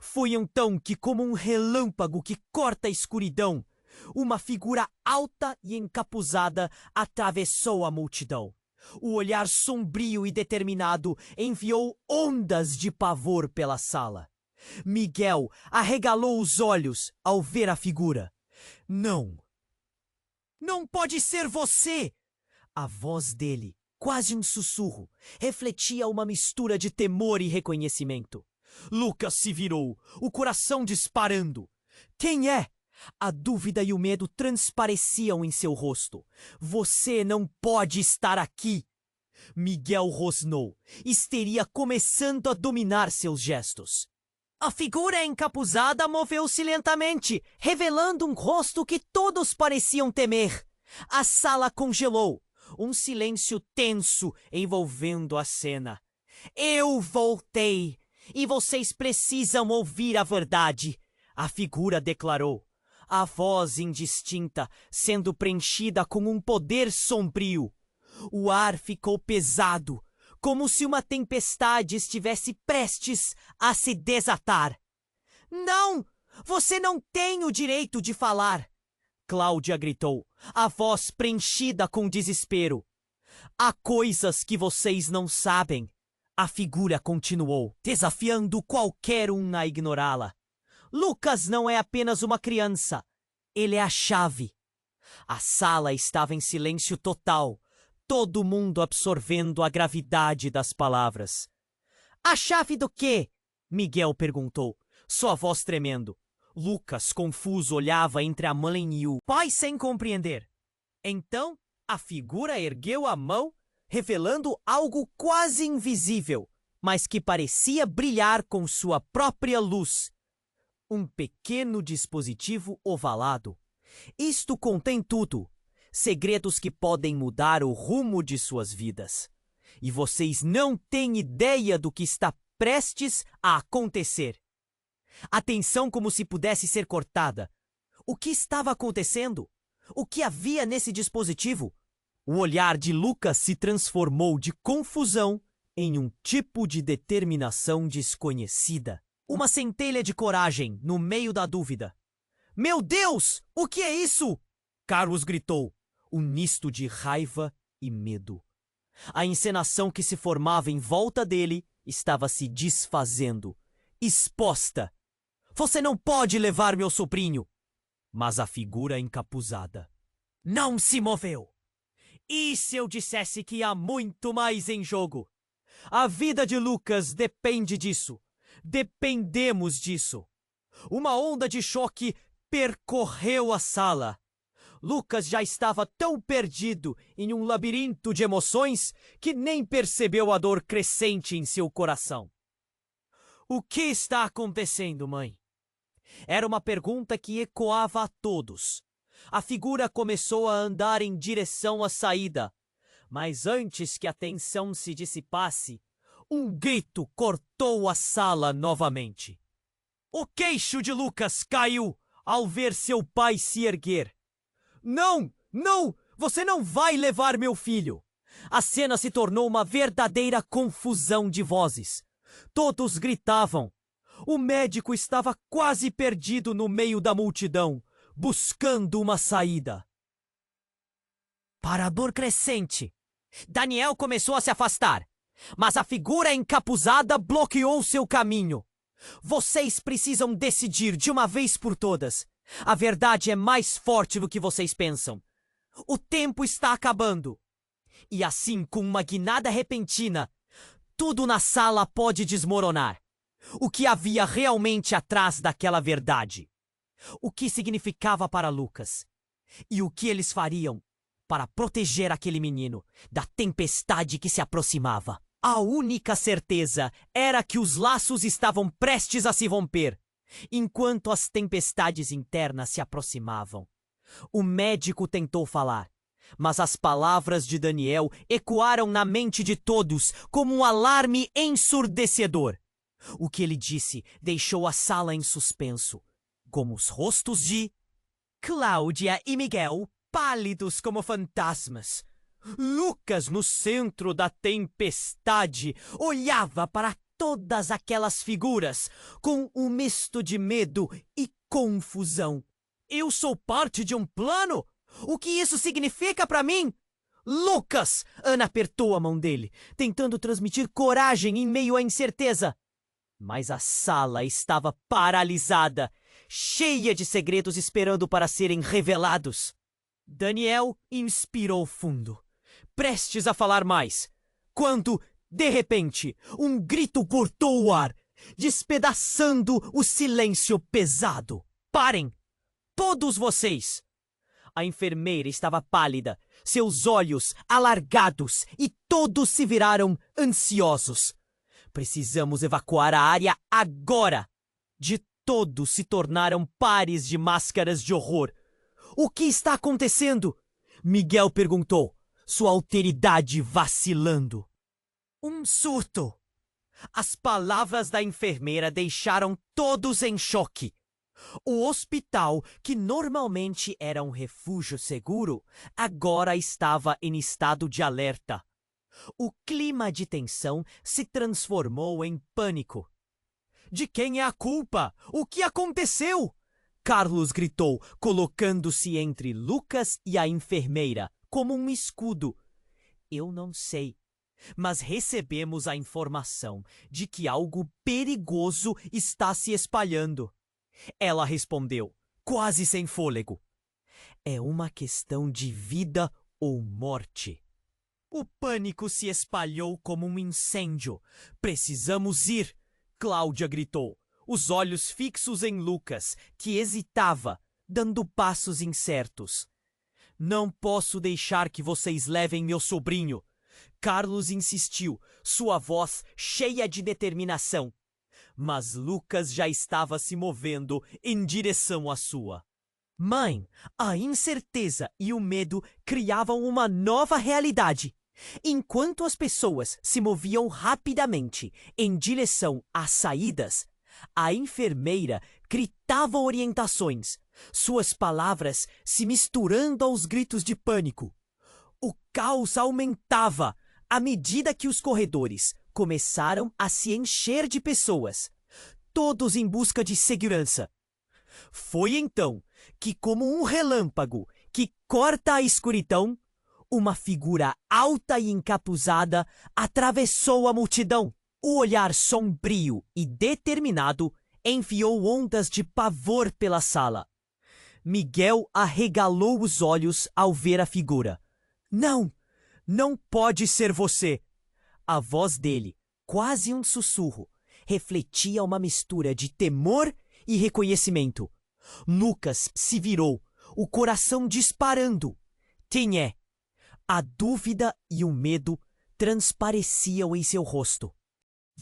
Foi então que, como um relâmpago que corta a escuridão, uma figura alta e encapuzada atravessou a multidão. O olhar sombrio e determinado enviou ondas de pavor pela sala. Miguel arregalou os olhos ao ver a figura. Não! Não pode ser você! A voz dele, quase um sussurro, refletia uma mistura de temor e reconhecimento. Lucas se virou, o coração disparando. Quem é? A dúvida e o medo transpareciam em seu rosto. Você não pode estar aqui! Miguel rosnou, histeria começando a dominar seus gestos. A figura encapuzada moveu-se lentamente, revelando um rosto que todos pareciam temer. A sala congelou, um silêncio tenso envolvendo a cena. Eu voltei, e vocês precisam ouvir a verdade, a figura declarou. A voz indistinta sendo preenchida com um poder sombrio. O ar ficou pesado, como se uma tempestade estivesse prestes a se desatar. Não! Você não tem o direito de falar! Cláudia gritou, a voz preenchida com desespero. Há coisas que vocês não sabem. A figura continuou, desafiando qualquer um a ignorá-la. Lucas não é apenas uma criança. Ele é a chave. A sala estava em silêncio total, todo mundo absorvendo a gravidade das palavras. A chave do quê? Miguel perguntou, sua voz tremendo. Lucas, confuso, olhava entre a mãe e o pai sem compreender. Então, a figura ergueu a mão, revelando algo quase invisível, mas que parecia brilhar com sua própria luz. Um pequeno dispositivo ovalado. Isto contém tudo. Segredos que podem mudar o rumo de suas vidas. E vocês não têm ideia do que está prestes a acontecer. Atenção como se pudesse ser cortada. O que estava acontecendo? O que havia nesse dispositivo? O olhar de Lucas se transformou de confusão em um tipo de determinação desconhecida. Uma centelha de coragem no meio da dúvida. Meu Deus! O que é isso? Carlos gritou, um misto de raiva e medo. A encenação que se formava em volta dele estava se desfazendo, exposta. Você não pode levar meu sobrinho! Mas a figura encapuzada não se moveu. E se eu dissesse que há muito mais em jogo? A vida de Lucas depende disso. Dependemos disso. Uma onda de choque percorreu a sala. Lucas já estava tão perdido em um labirinto de emoções que nem percebeu a dor crescente em seu coração. O que está acontecendo, mãe? Era uma pergunta que ecoava a todos. A figura começou a andar em direção à saída, mas antes que a tensão se dissipasse, um grito cortou a sala novamente. O queixo de Lucas caiu ao ver seu pai se erguer. Não! Não! Você não vai levar meu filho! A cena se tornou uma verdadeira confusão de vozes. Todos gritavam. O médico estava quase perdido no meio da multidão, buscando uma saída. Para a dor crescente, Daniel começou a se afastar, mas a figura encapuzada bloqueou seu caminho. Vocês precisam decidir de uma vez por todas. A verdade é mais forte do que vocês pensam. O tempo está acabando. E assim, com uma guinada repentina, tudo na sala pode desmoronar. O que havia realmente atrás daquela verdade? O que significava para Lucas? E o que eles fariam para proteger aquele menino da tempestade que se aproximava? A única certeza era que os laços estavam prestes a se romper. enquanto as tempestades internas se aproximavam. O médico tentou falar, mas as palavras de Daniel ecoaram na mente de todos como um alarme ensurdecedor. O que ele disse deixou a sala em suspenso, como os rostos de Cláudia e Miguel pálidos como fantasmas. Lucas, no centro da tempestade, olhava para todas aquelas figuras com um misto de medo e confusão. Eu sou parte de um plano? O que isso significa para mim? Lucas! Ana apertou a mão dele, tentando transmitir coragem em meio à incerteza. Mas a sala estava paralisada, cheia de segredos esperando para serem revelados. Daniel inspirou fundo, prestes a falar mais, quando, de repente, um grito cortou o ar, despedaçando o silêncio pesado. Parem! Todos vocês! A enfermeira estava pálida, seus olhos alargados, e todos se viraram ansiosos. Precisamos evacuar a área agora! De todos se tornaram pares de máscaras de horror. O que está acontecendo? Miguel perguntou, sua alteridade vacilando. Um surto! As palavras da enfermeira deixaram todos em choque. O hospital, que normalmente era um refúgio seguro, agora estava em estado de alerta. O clima de tensão se transformou em pânico. De quem é a culpa? O que aconteceu? Carlos gritou, colocando-se entre Lucas e a enfermeira, como um escudo. Eu não sei, mas recebemos a informação de que algo perigoso está se espalhando. Ela respondeu, quase sem fôlego. É uma questão de vida ou morte. O pânico se espalhou como um incêndio. Precisamos ir, Cláudia gritou, os olhos fixos em Lucas, que hesitava, dando passos incertos. Não posso deixar que vocês levem meu sobrinho. Carlos insistiu, sua voz cheia de determinação. Mas Lucas já estava se movendo em direção à sua. Mãe, a incerteza e o medo criavam uma nova realidade. Enquanto as pessoas se moviam rapidamente em direção às saídas, a enfermeira gritava orientações, suas palavras se misturando aos gritos de pânico. O caos aumentava à medida que os corredores começaram a se encher de pessoas, todos em busca de segurança. Foi então que, como um relâmpago que corta a escuridão, uma figura alta e encapuzada atravessou a multidão. O olhar sombrio e determinado enviou ondas de pavor pela sala. Miguel arregalou os olhos ao ver a figura. Não, não pode ser você! A voz dele, quase um sussurro, refletia uma mistura de temor e reconhecimento. Lucas se virou, o coração disparando. Quem é? A dúvida e o medo transpareciam em seu rosto.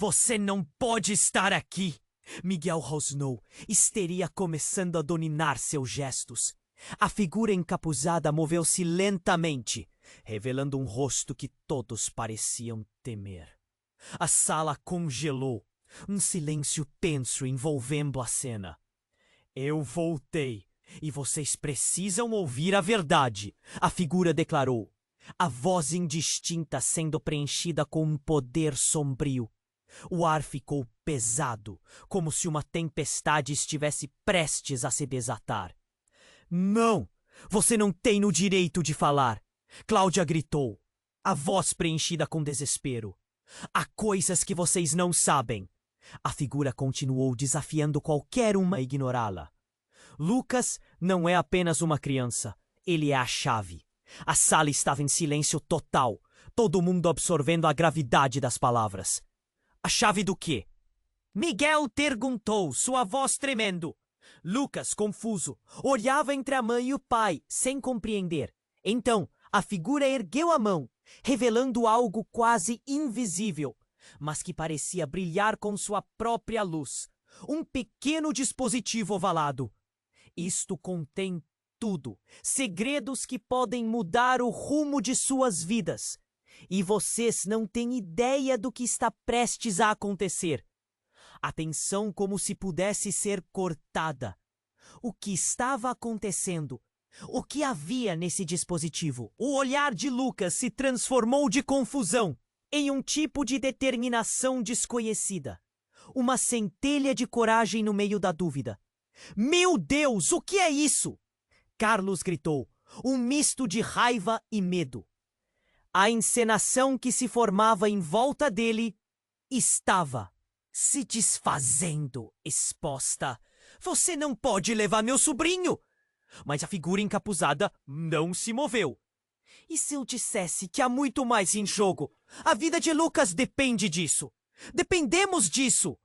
Você não pode estar aqui! Miguel rosnou, histeria começando a dominar seus gestos. A figura encapuzada moveu-se lentamente, revelando um rosto que todos pareciam temer. A sala congelou, um silêncio tenso envolvendo a cena. Eu voltei, e vocês precisam ouvir a verdade, a figura declarou, a voz indistinta sendo preenchida com um poder sombrio. O ar ficou pesado, como se uma tempestade estivesse prestes a se desatar. Não! Você não tem o direito de falar! Cláudia gritou, a voz preenchida com desespero. Há coisas que vocês não sabem. A figura continuou desafiando qualquer uma a ignorá-la. Lucas não é apenas uma criança, ele é a chave. A sala estava em silêncio total, todo mundo absorvendo a gravidade das palavras. A chave do quê? Miguel perguntou, sua voz tremendo. Lucas, confuso, olhava entre a mãe e o pai, sem compreender. Então, a figura ergueu a mão, revelando algo quase invisível, mas que parecia brilhar com sua própria luz. Um pequeno dispositivo ovalado. Isto contém tudo. Segredos que podem mudar o rumo de suas vidas. E vocês não têm ideia do que está prestes a acontecer. Atenção como se pudesse ser cortada. O que estava acontecendo? O que havia nesse dispositivo? O olhar de Lucas se transformou de confusão em um tipo de determinação desconhecida. Uma centelha de coragem no meio da dúvida. Meu Deus, o que é isso? Carlos gritou, um misto de raiva e medo. A encenação que se formava em volta dele estava se desfazendo, exposta. Você não pode levar meu sobrinho! Mas a figura encapuzada não se moveu. E se eu dissesse que há muito mais em jogo? A vida de Lucas depende disso. Dependemos disso.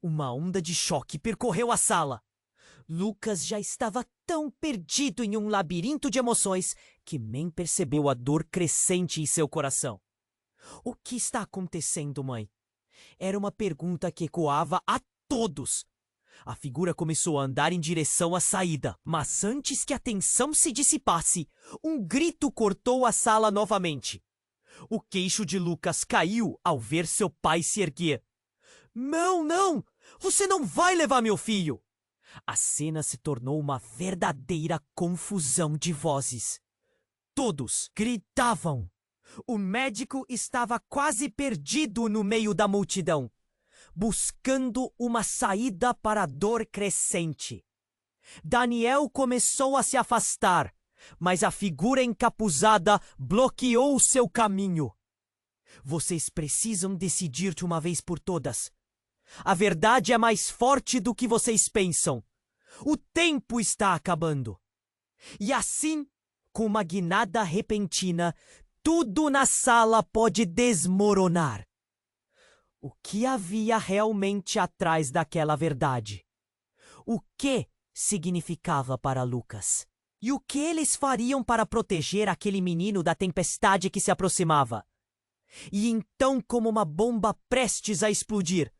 Uma onda de choque percorreu a sala. Lucas já estava tão perdido em um labirinto de emoções que nem percebeu a dor crescente em seu coração. O que está acontecendo, mãe? Era uma pergunta que ecoava a todos. A figura começou a andar em direção à saída, mas antes que a tensão se dissipasse, um grito cortou a sala novamente. O queixo de Lucas caiu ao ver seu pai se erguer. Não, não! Você não vai levar meu filho! A cena se tornou uma verdadeira confusão de vozes. Todos gritavam. O médico estava quase perdido no meio da multidão, buscando uma saída para a dor crescente. Daniel começou a se afastar, mas a figura encapuzada bloqueou seu caminho. Vocês precisam decidir de uma vez por todas. A verdade é mais forte do que vocês pensam. O tempo está acabando. E assim, com uma guinada repentina, tudo na sala pode desmoronar. O que havia realmente atrás daquela verdade? O que significava para Lucas? E o que eles fariam para proteger aquele menino da tempestade que se aproximava? E então, como uma bomba prestes a explodir,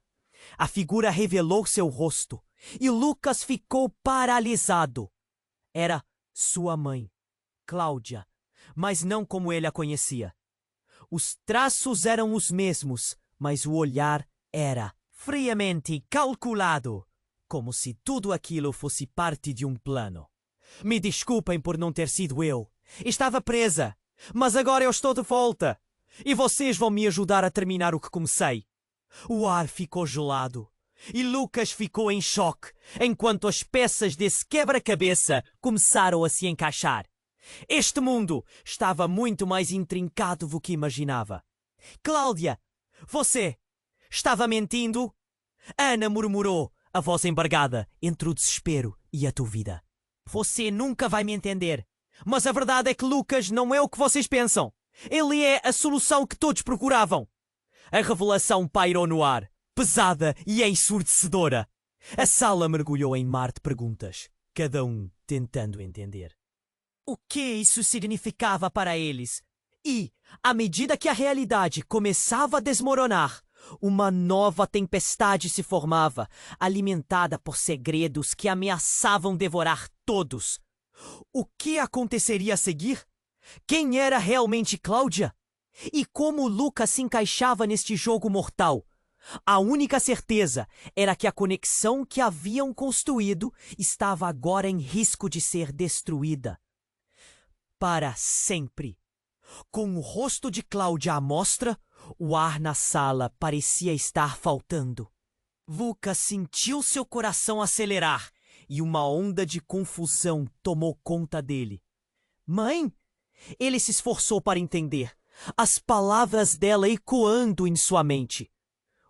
a figura revelou seu rosto e Lucas ficou paralisado. Era sua mãe, Cláudia, mas não como ele a conhecia. Os traços eram os mesmos, mas o olhar era friamente calculado, como se tudo aquilo fosse parte de um plano. Me desculpem por não ter sido eu. Estava presa, mas agora eu estou de volta. E vocês vão me ajudar a terminar o que comecei. O ar ficou gelado e Lucas ficou em choque enquanto as peças desse quebra-cabeça começaram a se encaixar. Este mundo estava muito mais intrincado do que imaginava. Cláudia, você estava mentindo? Ana murmurou, a voz embargada entre o desespero e a dúvida. Você nunca vai me entender, mas a verdade é que Lucas não é o que vocês pensam. Ele é a solução que todos procuravam. A revelação pairou no ar, pesada e ensurdecedora. A sala mergulhou em mar de perguntas, cada um tentando entender. O que isso significava para eles? E, à medida que a realidade começava a desmoronar, uma nova tempestade se formava, alimentada por segredos que ameaçavam devorar todos. O que aconteceria a seguir? Quem era realmente Cláudia? E como Lucas se encaixava neste jogo mortal? A única certeza era que a conexão que haviam construído estava agora em risco de ser destruída. Para sempre. Com o rosto de Cláudia à mostra, o ar na sala parecia estar faltando. Lucas sentiu seu coração acelerar e uma onda de confusão tomou conta dele. Mãe? Ele se esforçou para entender, as palavras dela ecoando em sua mente.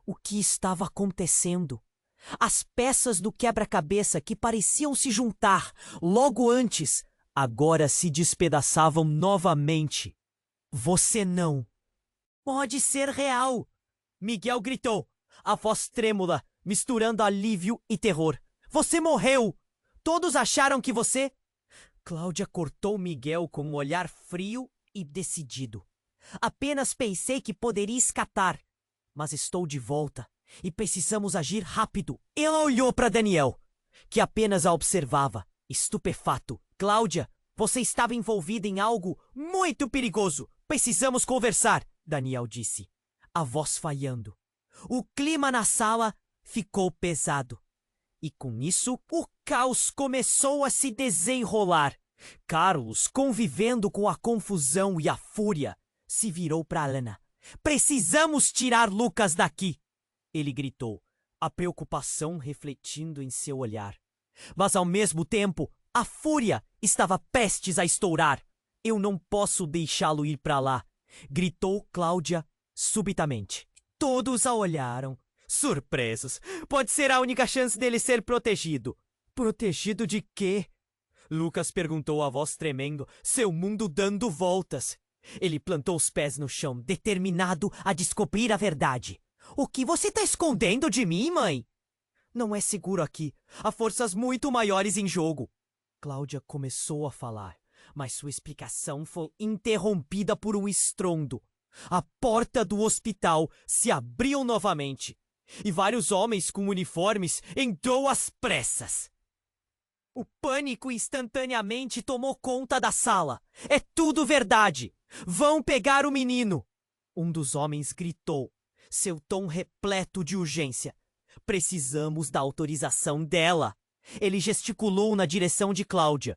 O que estava acontecendo? As peças do quebra-cabeça que pareciam se juntar logo antes, agora se despedaçavam novamente. Você não pode ser real! Miguel gritou, a voz trêmula, misturando alívio e terror. Você morreu! Todos acharam que você... Cláudia cortou Miguel com um olhar frio e decidido. Apenas pensei que poderia escapar, mas estou de volta. E precisamos agir rápido. Ela olhou para Daniel, que apenas a observava, estupefato. Cláudia, você estava envolvida em algo muito perigoso. Precisamos conversar, Daniel disse, a voz falhando. O clima na sala ficou pesado. E com isso, o caos começou a se desenrolar. Carlos, convivendo com a confusão e a fúria, se virou para Ana. Precisamos tirar Lucas daqui, ele gritou, a preocupação refletindo em seu olhar. Mas ao mesmo tempo, a fúria estava prestes a estourar. Eu não posso deixá-lo ir para lá, gritou Cláudia subitamente. Todos a olharam, surpresos. Pode ser a única chance dele ser protegido. Protegido de quê? Lucas perguntou, a voz tremendo, seu mundo dando voltas. Ele plantou os pés no chão, determinado a descobrir a verdade. O que você está escondendo de mim, mãe? Não é seguro aqui. Há forças muito maiores em jogo. Cláudia começou a falar, mas sua explicação foi interrompida por um estrondo. A porta do hospital se abriu novamente e vários homens com uniformes entrou às pressas. O pânico instantaneamente tomou conta da sala. É tudo verdade. Vão pegar o menino. Um dos homens gritou, seu tom repleto de urgência. Precisamos da autorização dela. Ele gesticulou na direção de Cláudia.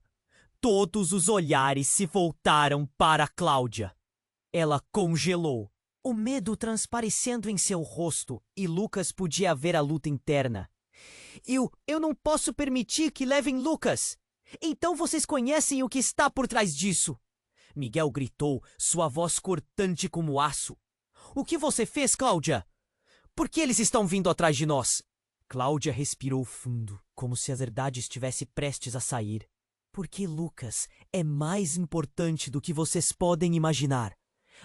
Todos os olhares se voltaram para Cláudia. Ela congelou, o medo transparecendo em seu rosto, e Lucas podia ver a luta interna. Eu não posso permitir que levem Lucas. Então vocês conhecem o que está por trás disso. Miguel gritou, sua voz cortante como aço. O que você fez, Cláudia? Por que eles estão vindo atrás de nós? Cláudia respirou fundo, como se a verdade estivesse prestes a sair. Porque Lucas é mais importante do que vocês podem imaginar.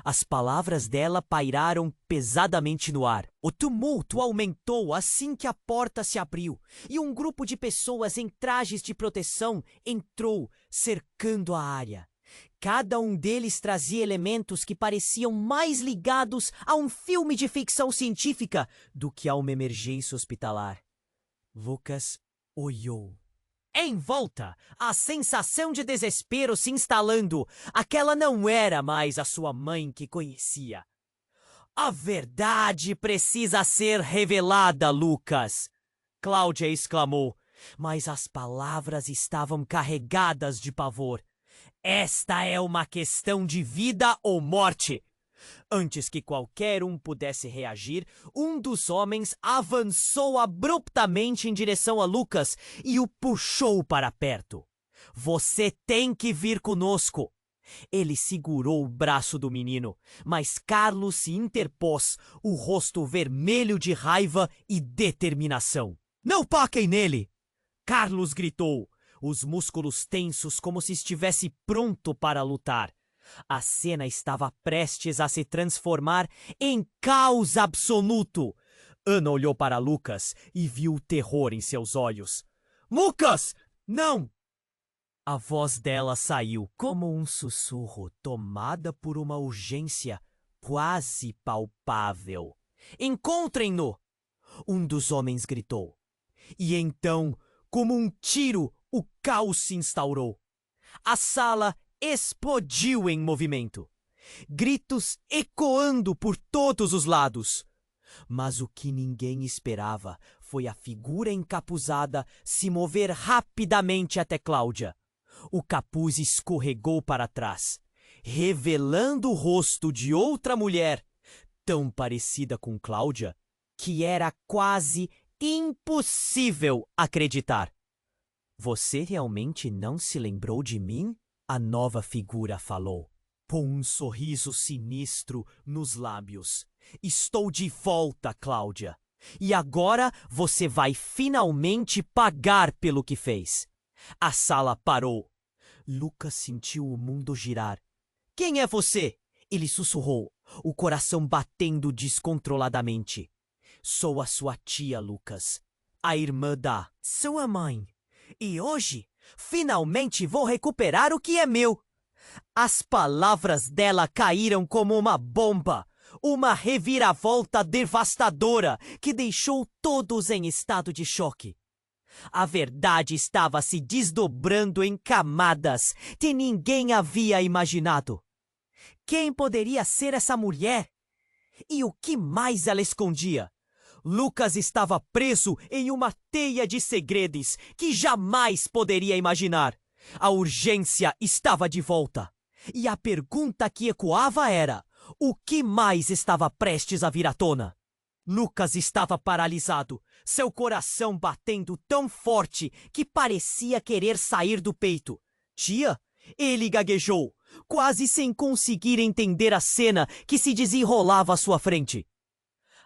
As palavras dela pairaram pesadamente no ar. O tumulto aumentou assim que a porta se abriu e um grupo de pessoas em trajes de proteção entrou, cercando a área. Cada um deles trazia elementos que pareciam mais ligados a um filme de ficção científica do que a uma emergência hospitalar. Lucas olhou. Em volta, a sensação de desespero se instalando. Aquela não era mais a sua mãe que conhecia. A verdade precisa ser revelada, Lucas! Cláudia exclamou, mas as palavras estavam carregadas de pavor. Esta é uma questão de vida ou morte. Antes que qualquer um pudesse reagir, um dos homens avançou abruptamente em direção a Lucas e o puxou para perto. Você tem que vir conosco. Ele segurou o braço do menino, mas Carlos se interpôs, o rosto vermelho de raiva e determinação. Não toquem nele! Carlos gritou, os músculos tensos como se estivesse pronto para lutar. A cena estava prestes a se transformar em caos absoluto. Ana olhou para Lucas e viu o terror em seus olhos. Lucas! Não! A voz dela saiu como um sussurro, tomada por uma urgência quase palpável. Encontrem-no! Um dos homens gritou. E então, como um tiro, o caos se instaurou. A sala explodiu em movimento. Gritos ecoando por todos os lados. Mas o que ninguém esperava foi a figura encapuzada se mover rapidamente até Cláudia. O capuz escorregou para trás, revelando o rosto de outra mulher, tão parecida com Cláudia, que era quase impossível acreditar. Você realmente não se lembrou de mim? A nova figura falou, com um sorriso sinistro nos lábios. Estou de volta, Cláudia. E agora você vai finalmente pagar pelo que fez. A sala parou. Lucas sentiu o mundo girar. Quem é você? Ele sussurrou, o coração batendo descontroladamente. Sou a sua tia, Lucas. A irmã da sua mãe. E hoje, finalmente vou recuperar o que é meu. As palavras dela caíram como uma bomba. Uma reviravolta devastadora que deixou todos em estado de choque. A verdade estava se desdobrando em camadas que ninguém havia imaginado. Quem poderia ser essa mulher? E o que mais ela escondia? Lucas estava preso em uma teia de segredos que jamais poderia imaginar. A urgência estava de volta. E a pergunta que ecoava era: o que mais estava prestes a vir à tona? Lucas estava paralisado, seu coração batendo tão forte que parecia querer sair do peito. Tia? Ele gaguejou, quase sem conseguir entender a cena que se desenrolava à sua frente.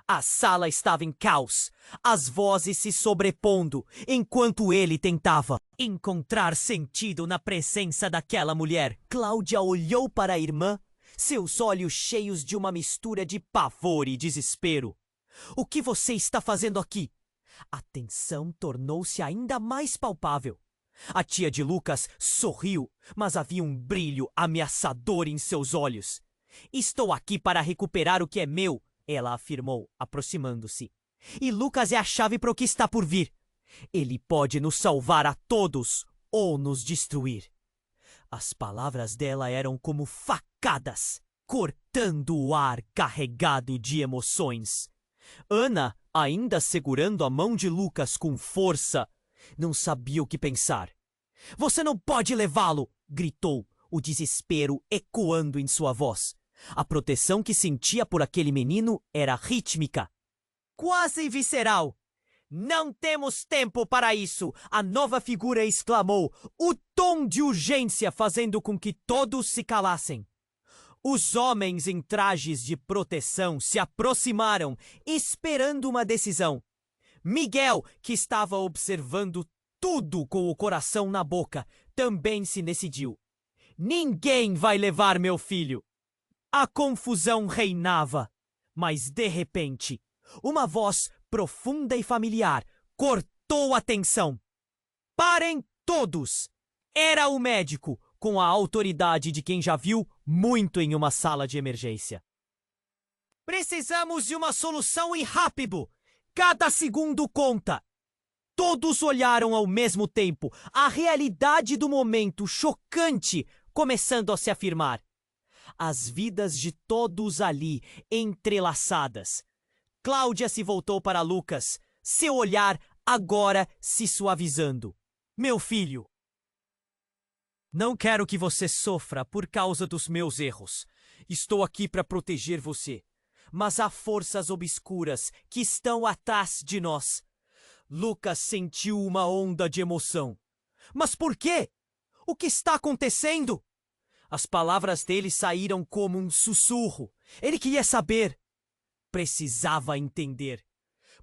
A sala estava em caos, as vozes se sobrepondo, enquanto ele tentava encontrar sentido na presença daquela mulher. Cláudia olhou para a irmã, seus olhos cheios de uma mistura de pavor e desespero. O que você está fazendo aqui? A tensão tornou-se ainda mais palpável. A tia de Lucas sorriu, mas havia um brilho ameaçador em seus olhos. Estou aqui para recuperar o que é meu, ela afirmou, aproximando-se. E Lucas é a chave para o que está por vir. Ele pode nos salvar a todos ou nos destruir. As palavras dela eram como facadas, cortando o ar carregado de emoções. Ana, ainda segurando a mão de Lucas com força, não sabia o que pensar. Você não pode levá-lo! Gritou, o desespero ecoando em sua voz. A proteção que sentia por aquele menino era rítmica, quase visceral. Não temos tempo para isso! A nova figura exclamou, o tom de urgência fazendo com que todos se calassem. Os homens em trajes de proteção se aproximaram, esperando uma decisão. Miguel, que estava observando tudo com o coração na boca, também se decidiu. Ninguém vai levar meu filho! A confusão reinava, mas de repente, uma voz profunda e familiar cortou a tensão. Parem todos! Era o médico, com a autoridade de quem já viu muito em uma sala de emergência. Precisamos de uma solução e rápido! Cada segundo conta! Todos olharam ao mesmo tempo, a realidade do momento chocante começando a se afirmar. As vidas de todos ali entrelaçadas. Cláudia se voltou para Lucas, seu olhar agora se suavizando. Meu filho, não quero que você sofra por causa dos meus erros. Estou aqui para proteger você. Mas há forças obscuras que estão atrás de nós. Lucas sentiu uma onda de emoção. Mas por quê? O que está acontecendo? As palavras dele saíram como um sussurro. Ele queria saber. Precisava entender.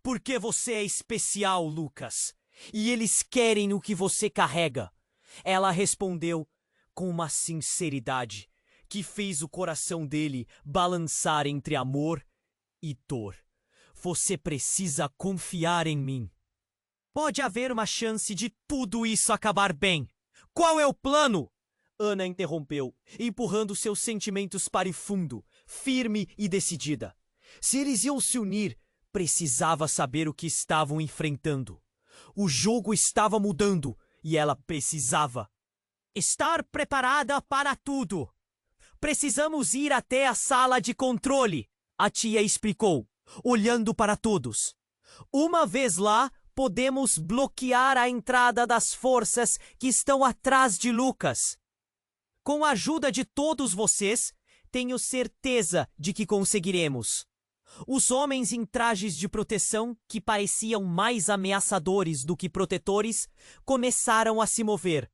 Porque você é especial, Lucas. E eles querem o que você carrega. Ela respondeu com uma sinceridade que fez o coração dele balançar entre amor e dor. Você precisa confiar em mim. Pode haver uma chance de tudo isso acabar bem. Qual é o plano? Ana interrompeu, empurrando seus sentimentos para o fundo, firme e decidida. Se eles iam se unir, precisava saber o que estavam enfrentando. O jogo estava mudando e ela precisava estar preparada para tudo. Precisamos ir até a sala de controle, a tia explicou, olhando para todos. Uma vez lá, podemos bloquear a entrada das forças que estão atrás de Lucas. Com a ajuda de todos vocês, tenho certeza de que conseguiremos. Os homens em trajes de proteção, que pareciam mais ameaçadores do que protetores, começaram a se mover.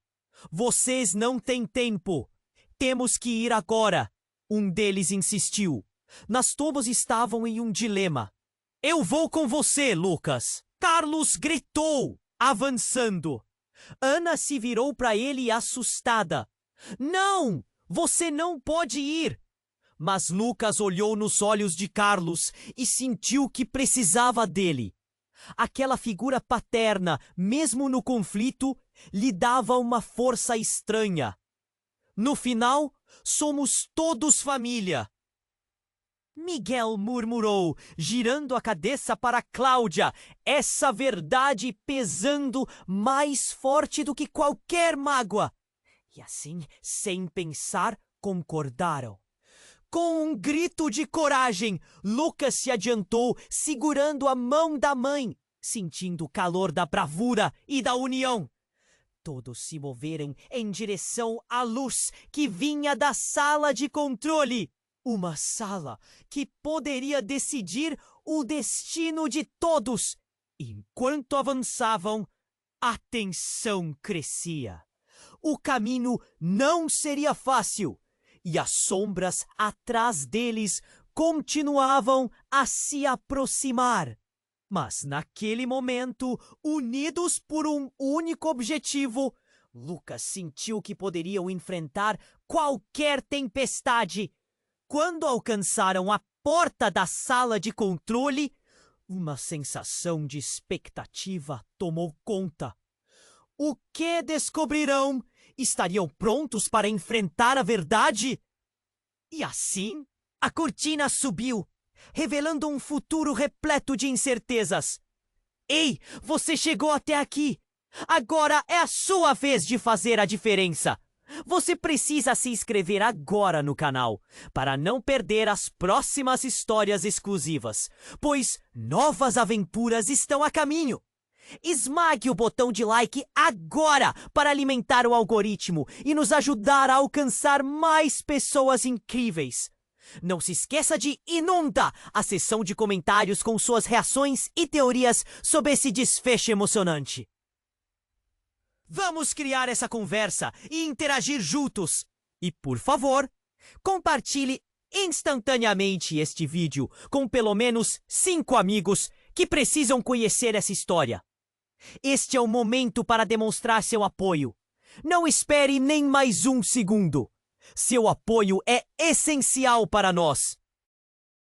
Vocês não têm tempo. Temos que ir agora. Um deles insistiu. Mas todos estavam em um dilema. Eu vou com você, Lucas. Carlos gritou, avançando. Ana se virou para ele assustada. Não! Você não pode ir! Mas Lucas olhou nos olhos de Carlos e sentiu que precisava dele. Aquela figura paterna, mesmo no conflito, lhe dava uma força estranha. No final, somos todos família. Miguel murmurou, girando a cabeça para Cláudia, essa verdade pesando mais forte do que qualquer mágoa. E assim, sem pensar, concordaram. Com um grito de coragem, Lucas se adiantou, segurando a mão da mãe, sentindo o calor da bravura e da união. Todos se moveram em direção à luz que vinha da sala de controle. Uma sala que poderia decidir o destino de todos. Enquanto avançavam, a tensão crescia. O caminho não seria fácil. E as sombras atrás deles continuavam a se aproximar. Mas naquele momento, unidos por um único objetivo, Lucas sentiu que poderiam enfrentar qualquer tempestade. Quando alcançaram a porta da sala de controle, uma sensação de expectativa tomou conta. O que descobrirão? Estariam prontos para enfrentar a verdade? E assim, a cortina subiu, revelando um futuro repleto de incertezas. Ei, você chegou até aqui! Agora é a sua vez de fazer a diferença! Você precisa se inscrever agora no canal, para não perder as próximas histórias exclusivas, pois novas aventuras estão a caminho! Esmague o botão de like agora para alimentar o algoritmo e nos ajudar a alcançar mais pessoas incríveis. Não se esqueça de inundar a seção de comentários com suas reações e teorias sobre esse desfecho emocionante. Vamos criar essa conversa e interagir juntos. E, por favor, compartilhe instantaneamente este vídeo com pelo menos 5 amigos que precisam conhecer essa história. Este é o momento para demonstrar seu apoio. Não espere nem mais um segundo. Seu apoio é essencial para nós.